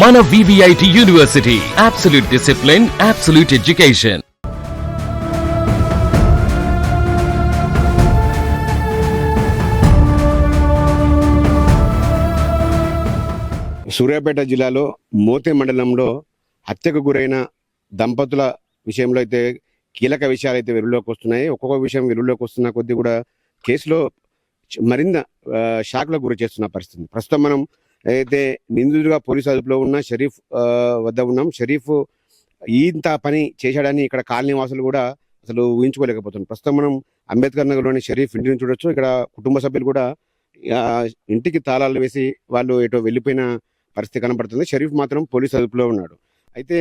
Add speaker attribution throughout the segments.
Speaker 1: మన VVIT university, absolute discipline, absolute education.
Speaker 2: Suryapet జిల్లాలో మోతే మండలంలో హత్యకు గురైన దంపతుల విషయంలో అయితే కీలక విషయాలు అయితే వెలుగులోకి వస్తున్నాయి. ఒక్కొక్క విషయం వెలుగులోకి వస్తున్న కొద్దీ కూడా కేసులో మరింత షాక్లకు గురి చేస్తున్న పరిస్థితి. ప్రస్తుతం మనం అయితే నిందితుడిగా పోలీసు అదుపులో ఉన్న షరీఫ్ వద్ద ఉన్నాం. షరీఫ్ ఇంత పని చేశాడని ఇక్కడ కాలనీ వాసులు కూడా అసలు ఊహించుకోలేకపోతున్నాం. ప్రస్తుతం మనం అంబేద్కర్ నగర్లోని షరీఫ్ ఇంటిని చూడొచ్చు. ఇక్కడ కుటుంబ సభ్యులు కూడా ఇంటికి తాళాలు వేసి వాళ్ళు ఎటో వెళ్ళిపోయిన పరిస్థితి కనబడుతుంది. షరీఫ్ మాత్రం పోలీసు అదుపులో ఉన్నాడు. అయితే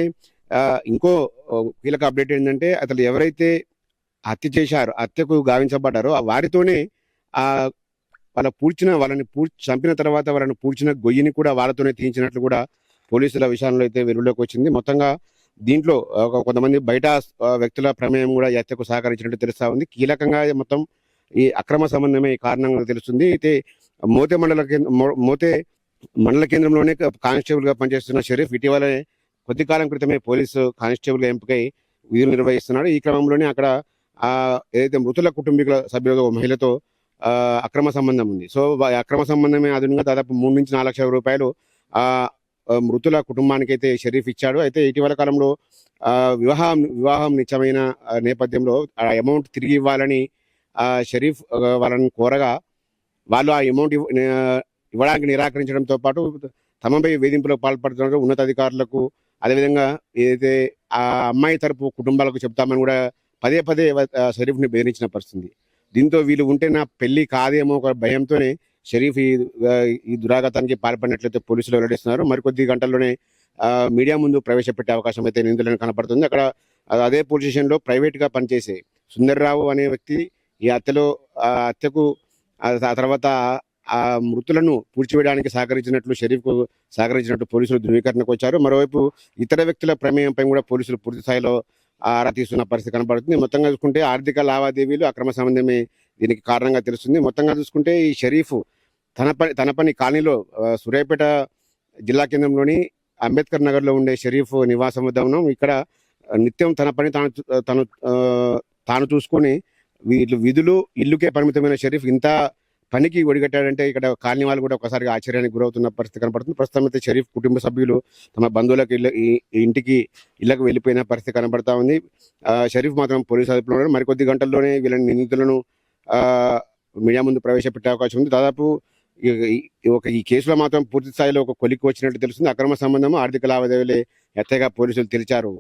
Speaker 2: ఇంకో కీలక అప్డేట్ ఏంటంటే అసలు ఎవరైతే హత్య చేశారో, హత్యకు గావించబడ్డారో వారితోనే వాళ్ళని చంపిన తర్వాత వాళ్ళని పూడ్చిన గొయ్యిని కూడా వాళ్ళతోనే తీయించినట్లు కూడా పోలీసుల విషయంలో అయితే వెలుగులోకి వచ్చింది. మొత్తంగా దీంట్లో కొంతమంది బయట వ్యక్తుల ప్రమేయం కూడా ఈ హత్యకు సహకరించినట్టు తెలుస్తా ఉంది. కీలకంగా మొత్తం ఈ అక్రమ సంబంధమే కారణంగా తెలుస్తుంది. అయితే మోతే మండల కేంద్రంలోనే కానిస్టేబుల్ గా పనిచేస్తున్న షరీఫ్ ఇటీవలనే కొద్ది కాలం క్రితమే పోలీసు కానిస్టేబుల్ గా ఎంపికై విధులు నిర్వహిస్తున్నాడు. ఈ క్రమంలోనే అక్కడ ఏదైతే మృతుల కుటుంబీకుల సభ్యులతో మహిళతో అక్రమ సంబంధం ఉంది. సో అక్రమ సంబంధమే అదనంగా దాదాపు 3 నుంచి 4 లక్షల రూపాయలు మృతుల కుటుంబానికి అయితే షరీఫ్ ఇచ్చాడు. అయితే ఇటీవల కాలంలో వివాహం నిశ్చయమైన నేపథ్యంలో ఆ అమౌంట్ తిరిగి ఇవ్వాలని షరీఫ్ వాళ్ళని కోరగా వాళ్ళు ఆ అమౌంట్ ఇవ్వడానికి నిరాకరించడంతో పాటు తమపై వేధింపులకు పాల్పడుతున్నారు. ఉన్నతాధికారులకు, అదేవిధంగా ఏదైతే ఆ అమ్మాయి తరపు కుటుంబాలకు చెప్తామని కూడా పదే షరీఫ్ని బెదిరించిన పరిస్థితి. దీంతో వీళ్ళు ఉంటే నా పెళ్లి కాదేమో ఒక భయంతోనే షరీఫ్ ఈ దురాఘాతానికి పాల్పడినట్లయితే పోలీసులు వెల్లడిస్తున్నారు. మరికొద్ది గంటల్లోనే మీడియా ముందు ప్రవేశపెట్టే అవకాశం అయితే నిందితులను కనపడుతుంది. అక్కడ అదే పోలీస్ స్టేషన్లో ప్రైవేట్గా పనిచేసే సుందర్రావు అనే వ్యక్తి ఈ హత్యకు ఆ తర్వాత ఆ మృతులను పూడ్చివేయడానికి సహకరించినట్టు పోలీసులు ధృవీకరణకు వచ్చారు. మరోవైపు ఇతర వ్యక్తుల ప్రమేయంపై కూడా పోలీసులు పూర్తి స్థాయిలో ఆరా తీస్తున్న పరిస్థితి కనబడుతుంది. మొత్తంగా చూసుకుంటే ఆర్థిక లావాదేవీలు, అక్రమ సంబంధమే దీనికి కారణంగా తెలుస్తుంది. మొత్తంగా చూసుకుంటే ఈ షరీఫ్ తన పని కాలనీలో సూర్యాపేట జిల్లా కేంద్రంలోని అంబేద్కర్ నగర్లో ఉండే షరీఫ్ నివాసం వద్ద ఉన్నాం. ఇక్కడ నిత్యం తన పని తాను చూసుకొని విధులు ఇల్లుకే పరిమితమైన షరీఫ్ ఇంత పనికి ఒడిగట్టాడంటే ఇక్కడ కాలనీ వాళ్ళు కూడా ఒకసారిగా ఆశ్చర్యానికి గురవుతున్న పరిస్థితి కనపడుతుంది. ప్రస్తుతం అయితే షరీఫ్ కుటుంబ సభ్యులు తమ బంధువులకు ఇళ్లకు వెళ్ళిపోయిన పరిస్థితి కనబడతా ఉంది. షరీఫ్ మాత్రం పోలీసు అదుపులో ఉన్నారు. మరికొద్ది గంటల్లోనే వీళ్ళని నిందితులను మీడియా ముందు ప్రవేశపెట్టే అవకాశం ఉంది. దాదాపు ఈ కేసులో మాత్రం పూర్తి స్థాయిలో ఒక కొలిక్కి వచ్చినట్టు తెలుస్తుంది. అక్రమ సంబంధం, ఆర్థిక లావాదేవీలే ఎత్తగా పోలీసులు తెలిచారు.